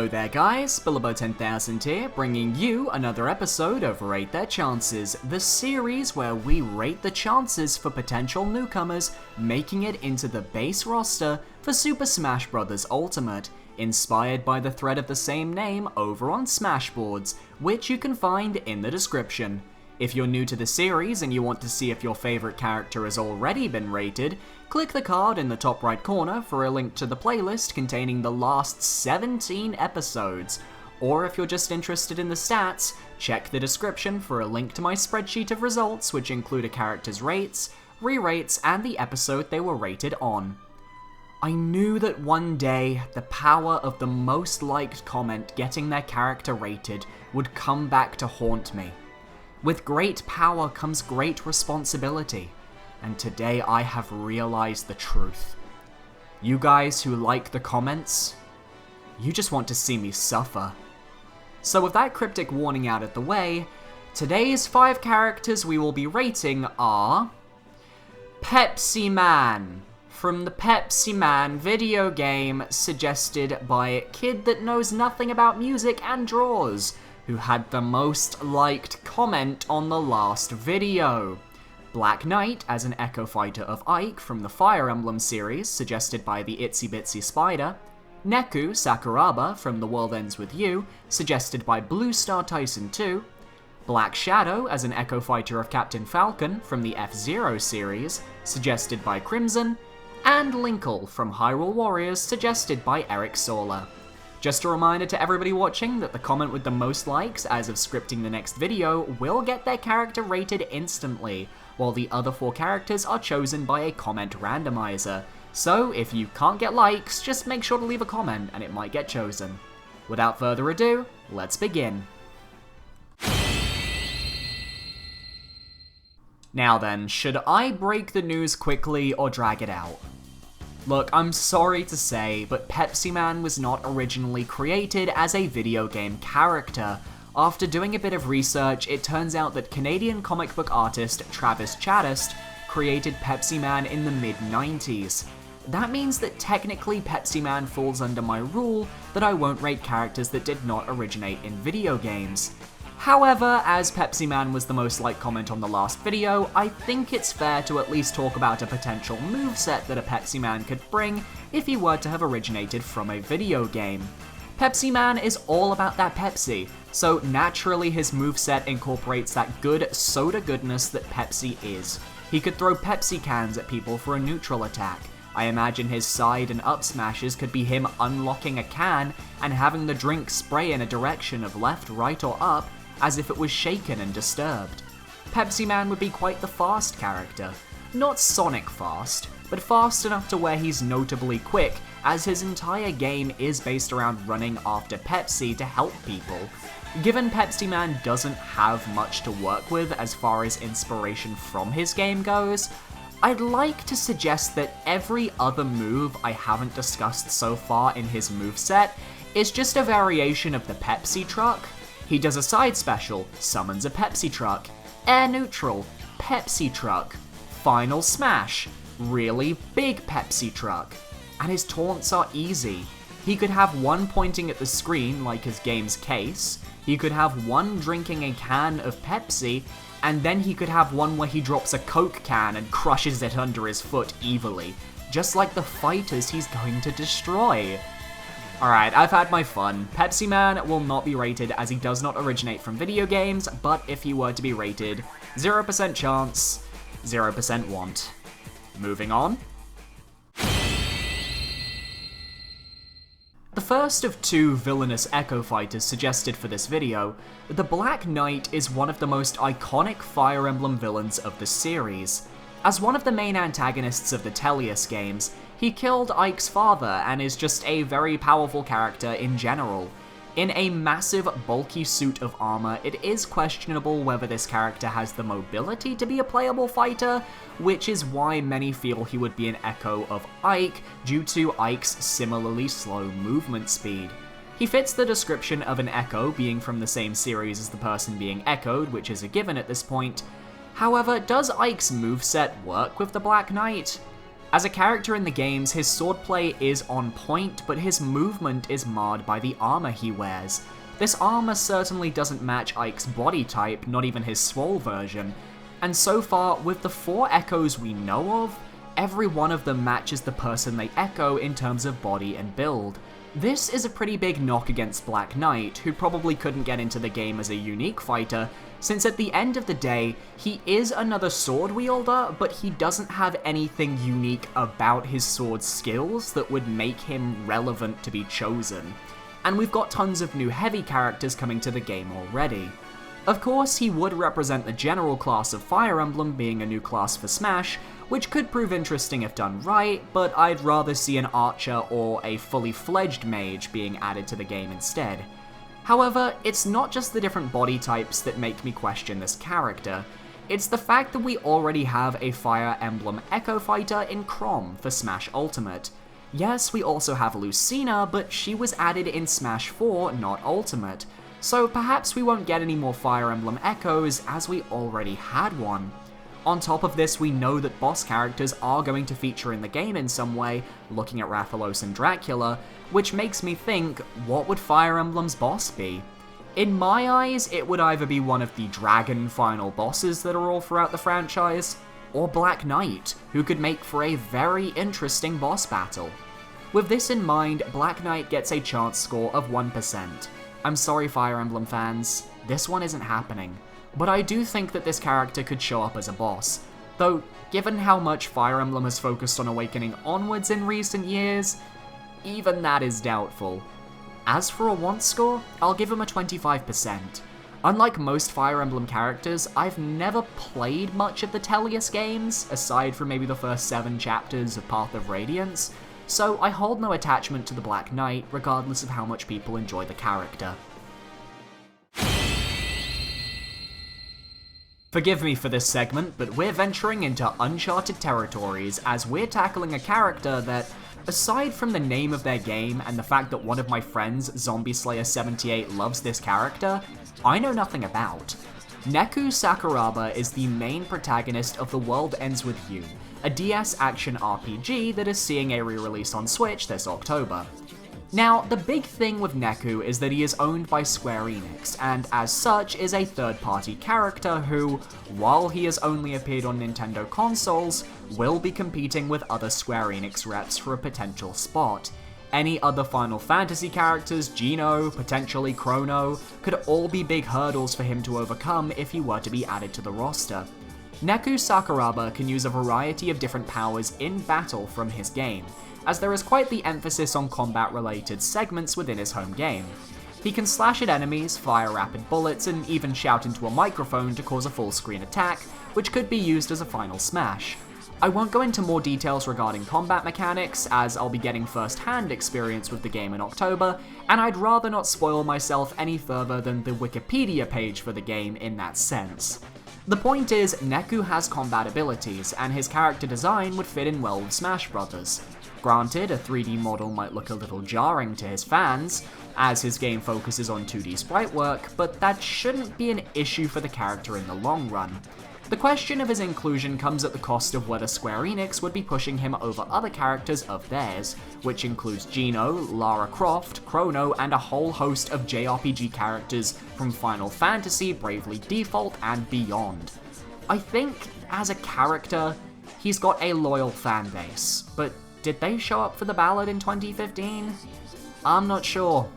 Hello there guys, Bilbo10000 here, bringing you another episode of Rate Their Chances, the series where we rate the chances for potential newcomers making it into the base roster for Super Smash Bros. Ultimate, inspired by the thread of the same name over on Smashboards, which you can find in the description. If you're new to the series and you want to see if your favourite character has already been rated, click the card in the top right corner for a link to the playlist containing the last 17 episodes. Or if you're just interested in the stats, check the description for a link to my spreadsheet of results, which include a character's rates, re-rates, and the episode they were rated on. I knew that one day, the power of the most liked comment getting their character rated would come back to haunt me. With great power comes great responsibility, and today I have realized the truth. You guys who like the comments, you just want to see me suffer. So with that cryptic warning out of the way, today's 5 characters we will be rating are Pepsiman, from the Pepsiman video game suggested by Kid That Knows Nothing About Music and Draws, who had the most liked comment on the last video. Black Knight as an Echo Fighter of Ike from the Fire Emblem series, suggested by the Itsy Bitsy Spider. Neku Sakuraba from The World Ends With You, suggested by Blue Star Tyson 2. Black Shadow as an Echo Fighter of Captain Falcon from the F-Zero series, suggested by Crimson. And Linkle from Hyrule Warriors, suggested by Eric Sola. Just a reminder to everybody watching that the comment with the most likes as of scripting the next video will get their character rated instantly, while the other 4 characters are chosen by a comment randomizer. So if you can't get likes, just make sure to leave a comment and it might get chosen. Without further ado, let's begin. Now then, should I break the news quickly or drag it out? Look, I'm sorry to say, but Pepsiman was not originally created as a video game character. After doing a bit of research, it turns out that Canadian comic book artist Travis Chattist created Pepsiman in the mid-90s. That means that technically Pepsiman falls under my rule that I won't rate characters that did not originate in video games. However, as Pepsiman was the most liked comment on the last video, I think it's fair to at least talk about a potential moveset that a Pepsiman could bring if he were to have originated from a video game. Pepsiman is all about that Pepsi, so naturally his moveset incorporates that good soda goodness that Pepsi is. He could throw Pepsi cans at people for a neutral attack. I imagine his side and up smashes could be him unlocking a can and having the drink spray in a direction of left, right, or up, as if it was shaken and disturbed. Pepsiman would be quite the fast character. Not Sonic fast, but fast enough to where he's notably quick, as his entire game is based around running after Pepsi to help people. Given Pepsiman doesn't have much to work with as far as inspiration from his game goes, I'd like to suggest that every other move I haven't discussed so far in his moveset is just a variation of the Pepsi truck. He does a side special, summons a Pepsi truck, air neutral, Pepsi truck, final smash, really big Pepsi truck. And his taunts are easy. He could have one pointing at the screen like his game's case, he could have one drinking a can of Pepsi, and then he could have one where he drops a Coke can and crushes it under his foot evilly, just like the fighters he's going to destroy. Alright, I've had my fun. Pepsiman will not be rated as he does not originate from video games, but if he were to be rated, 0% chance, 0% want. Moving on. The first of 2 villainous Echo Fighters suggested for this video, the Black Knight is one of the most iconic Fire Emblem villains of the series. As one of the main antagonists of the Tellius games, he killed Ike's father and is just a very powerful character in general. In a massive, bulky suit of armor, it is questionable whether this character has the mobility to be a playable fighter, which is why many feel he would be an echo of Ike due to Ike's similarly slow movement speed. He fits the description of an echo being from the same series as the person being echoed, which is a given at this point. However, does Ike's moveset work with the Black Knight? As a character in the games, his swordplay is on point, but his movement is marred by the armor he wears. This armor certainly doesn't match Ike's body type, not even his swole version, and so far, with the 4 echoes we know of, every one of them matches the person they echo in terms of body and build. This is a pretty big knock against Black Knight, who probably couldn't get into the game as a unique fighter, since at the end of the day, he is another sword wielder, but he doesn't have anything unique about his sword skills that would make him relevant to be chosen. And we've got tons of new heavy characters coming to the game already. Of course, he would represent the general class of Fire Emblem being a new class for Smash, which could prove interesting if done right, but I'd rather see an archer or a fully fledged mage being added to the game instead. However, it's not just the different body types that make me question this character, it's the fact that we already have a Fire Emblem Echo Fighter in Chrom for Smash Ultimate. Yes, we also have Lucina, but she was added in Smash 4, not Ultimate, so perhaps we won't get any more Fire Emblem Echoes as we already had one. On top of this, we know that boss characters are going to feature in the game in some way, looking at Rathalos and Dracula, which makes me think, what would Fire Emblem's boss be? In my eyes, it would either be one of the dragon final bosses that are all throughout the franchise, or Black Knight, who could make for a very interesting boss battle. With this in mind, Black Knight gets a chance score of 1%. I'm sorry, Fire Emblem fans, this one isn't happening, but I do think that this character could show up as a boss, though given how much Fire Emblem has focused on Awakening onwards in recent years, even that is doubtful. As for a want score, I'll give him a 25%. Unlike most Fire Emblem characters, I've never played much of the Tellius games, aside from maybe the first 7 chapters of Path of Radiance, so I hold no attachment to the Black Knight, regardless of how much people enjoy the character. Forgive me for this segment, but we're venturing into uncharted territories as we're tackling a character that, aside from the name of their game and the fact that one of my friends, ZombieSlayer78, loves this character, I know nothing about. Neku Sakuraba is the main protagonist of The World Ends With You, a DS action RPG that is seeing a re-release on Switch this October. Now, the big thing with Neku is that he is owned by Square Enix, and as such is a third-party character who, while he has only appeared on Nintendo consoles, will be competing with other Square Enix reps for a potential spot. Any other Final Fantasy characters, Geno, potentially Chrono, could all be big hurdles for him to overcome if he were to be added to the roster. Neku Sakuraba can use a variety of different powers in battle from his game, as there is quite the emphasis on combat-related segments within his home game. He can slash at enemies, fire rapid bullets, and even shout into a microphone to cause a full-screen attack, which could be used as a final smash. I won't go into more details regarding combat mechanics, as I'll be getting first-hand experience with the game in October, and I'd rather not spoil myself any further than the Wikipedia page for the game in that sense. The point is, Neku has combat abilities, and his character design would fit in well with Smash Bros. Granted, a 3D model might look a little jarring to his fans, as his game focuses on 2D sprite work, but that shouldn't be an issue for the character in the long run. The question of his inclusion comes at the cost of whether Square Enix would be pushing him over other characters of theirs, which includes Geno, Lara Croft, Chrono, and a whole host of JRPG characters from Final Fantasy, Bravely Default, and beyond. I think, as a character, he's got a loyal fan base, but did they show up for the ballot in 2015? I'm not sure.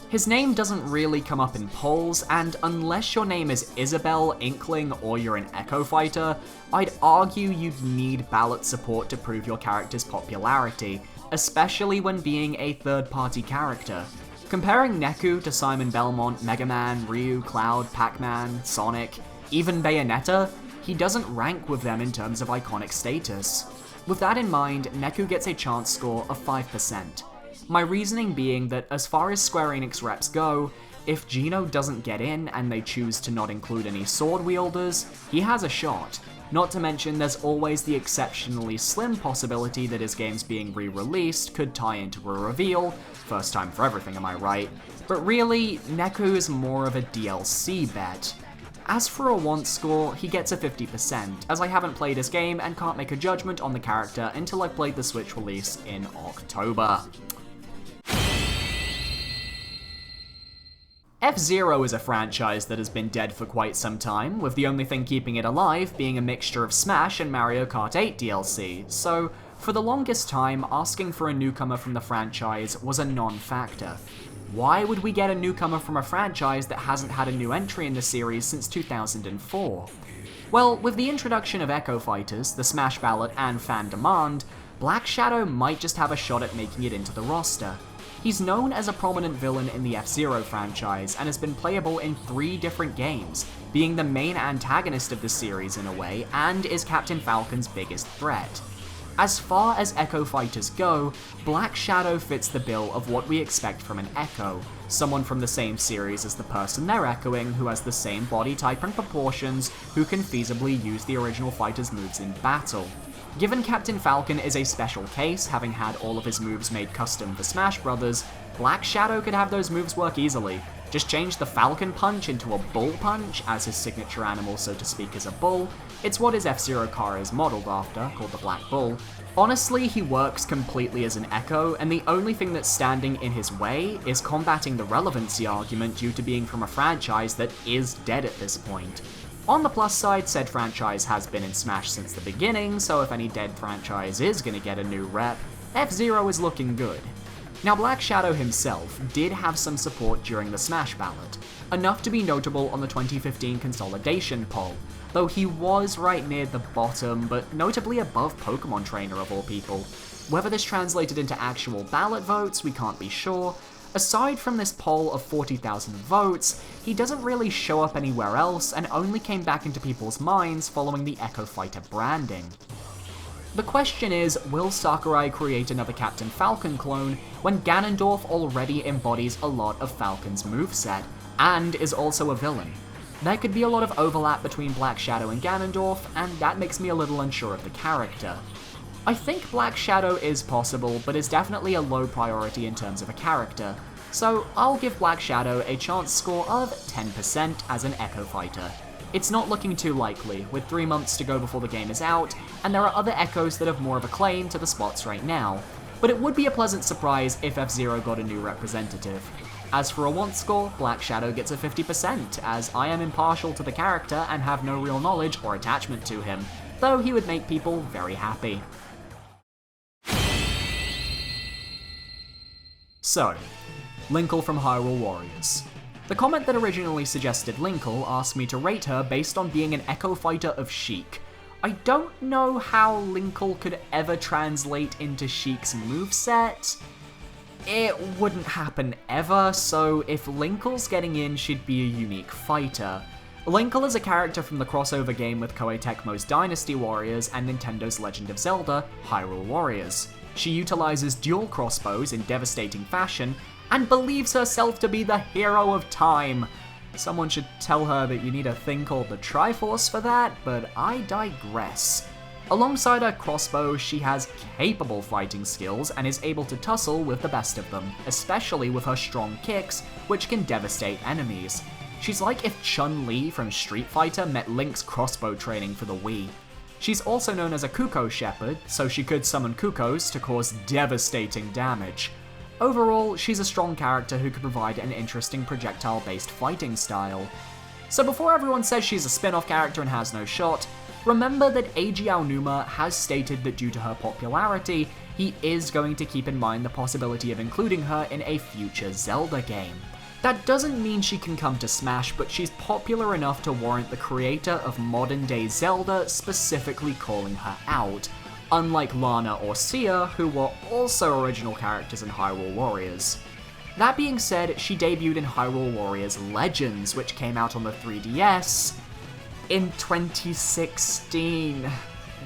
His name doesn't really come up in polls, and unless your name is Isabelle, Inkling, or you're an Echo Fighter, I'd argue you'd need ballot support to prove your character's popularity, especially when being a third-party character. Comparing Neku to Simon Belmont, Mega Man, Ryu, Cloud, Pac-Man, Sonic, even Bayonetta, he doesn't rank with them in terms of iconic status. With that in mind, Neku gets a chance score of 5%. My reasoning being that as far as Square Enix reps go, if Geno doesn't get in and they choose to not include any sword wielders, he has a shot. Not to mention there's always the exceptionally slim possibility that his games being re-released could tie into a reveal, first time for everything am I right, but really, Neku is more of a DLC bet. As for a want score, he gets a 50%, as I haven't played his game and can't make a judgment on the character until I've played the Switch release in October. F-Zero is a franchise that has been dead for quite some time, with the only thing keeping it alive being a mixture of Smash and Mario Kart 8 DLC, so for the longest time, asking for a newcomer from the franchise was a non-factor. Why would we get a newcomer from a franchise that hasn't had a new entry in the series since 2004? Well, with the introduction of Echo Fighters, the Smash Ballot, and fan demand, Black Shadow might just have a shot at making it into the roster. He's known as a prominent villain in the F-Zero franchise and has been playable in 3 different games, being the main antagonist of the series in a way, and is Captain Falcon's biggest threat. As far as Echo Fighters go, Black Shadow fits the bill of what we expect from an Echo, someone from the same series as the person they're echoing, who has the same body type and proportions, who can feasibly use the original fighter's moves in battle. Given Captain Falcon is a special case, having had all of his moves made custom for Smash Bros., Black Shadow could have those moves work easily. Just change the Falcon Punch into a Bull Punch, as his signature animal, so to speak, is a bull. It's what his F-Zero car is modeled after, called the Black Bull. Honestly, he works completely as an Echo, and the only thing that's standing in his way is combating the relevancy argument due to being from a franchise that is dead at this point. On the plus side, said franchise has been in Smash since the beginning, so if any dead franchise is gonna get a new rep, F-Zero is looking good. Now, Black Shadow himself did have some support during the Smash Ballot, enough to be notable on the 2015 Consolidation poll, though he was right near the bottom, but notably above Pokemon Trainer of all people. Whether this translated into actual ballot votes, we can't be sure. Aside from this poll of 40,000 votes, he doesn't really show up anywhere else and only came back into people's minds following the Echo Fighter branding. The question is, will Sakurai create another Captain Falcon clone when Ganondorf already embodies a lot of Falcon's moveset, and is also a villain? There could be a lot of overlap between Black Shadow and Ganondorf, and that makes me a little unsure of the character. I think Black Shadow is possible, but is definitely a low priority in terms of a character, so I'll give Black Shadow a chance score of 10% as an Echo Fighter. It's not looking too likely, with 3 months to go before the game is out, and there are other Echoes that have more of a claim to the spots right now, but it would be a pleasant surprise if F-Zero got a new representative. As for a want score, Black Shadow gets a 50%, as I am impartial to the character and have no real knowledge or attachment to him, though he would make people very happy. So, Linkle from Hyrule Warriors. The comment that originally suggested Linkle asked me to rate her based on being an Echo Fighter of Sheik. I don't know how Linkle could ever translate into Sheik's moveset. It wouldn't happen ever, so if Linkle's getting in, she'd be a unique fighter. Linkle is a character from the crossover game with Koei Tecmo's Dynasty Warriors and Nintendo's Legend of Zelda, Hyrule Warriors. She utilizes dual crossbows in devastating fashion, and believes herself to be the hero of time. Someone should tell her that you need a thing called the Triforce for that, but I digress. Alongside her crossbow, she has capable fighting skills and is able to tussle with the best of them, especially with her strong kicks, which can devastate enemies. She's like if Chun-Li from Street Fighter met Link's crossbow training for the Wii. She's also known as a Kuko Shepherd, so she could summon Kukos to cause devastating damage. Overall, she's a strong character who could provide an interesting projectile-based fighting style. So before everyone says she's a spin-off character and has no shot, remember that Eiji Aonuma has stated that due to her popularity, he is going to keep in mind the possibility of including her in a future Zelda game. That doesn't mean she can come to Smash, but she's popular enough to warrant the creator of modern-day Zelda specifically calling her out, unlike Lana or Sia, who were also original characters in Hyrule Warriors. That being said, she debuted in Hyrule Warriors Legends, which came out on the 3DS in 2016.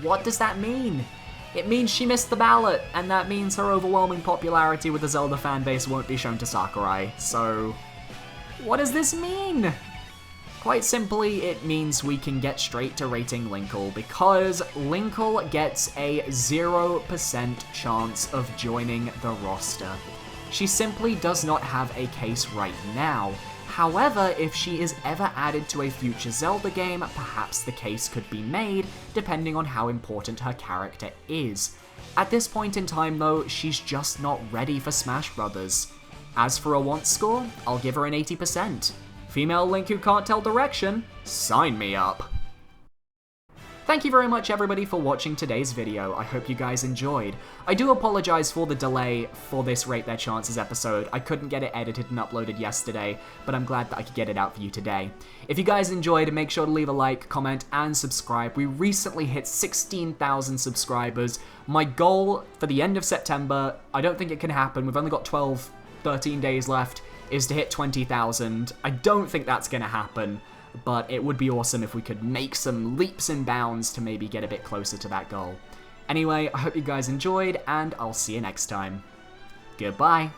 What does that mean? It means she missed the ballot, and that means her overwhelming popularity with the Zelda fanbase won't be shown to Sakurai, so what does this mean? Quite simply, it means we can get straight to rating Linkle, because Linkle gets a 0% chance of joining the roster. She simply does not have a case right now. However, if she is ever added to a future Zelda game, perhaps the case could be made, depending on how important her character is. At this point in time though, she's just not ready for Smash Brothers. As for a want score, I'll give her an 80%. Female Link who can't tell direction? Sign me up! Thank you very much everybody for watching today's video, I hope you guys enjoyed. I do apologize for the delay for this Rate Their Chances episode. I couldn't get it edited and uploaded yesterday, but I'm glad that I could get it out for you today. If you guys enjoyed, make sure to leave a like, comment, and subscribe. We recently hit 16,000 subscribers. My goal for the end of September, I don't think it can happen, we've only got 13 days left, is to hit 20,000. I don't think that's gonna happen, but it would be awesome if we could make some leaps and bounds to maybe get a bit closer to that goal. Anyway, I hope you guys enjoyed, and I'll see you next time. Goodbye!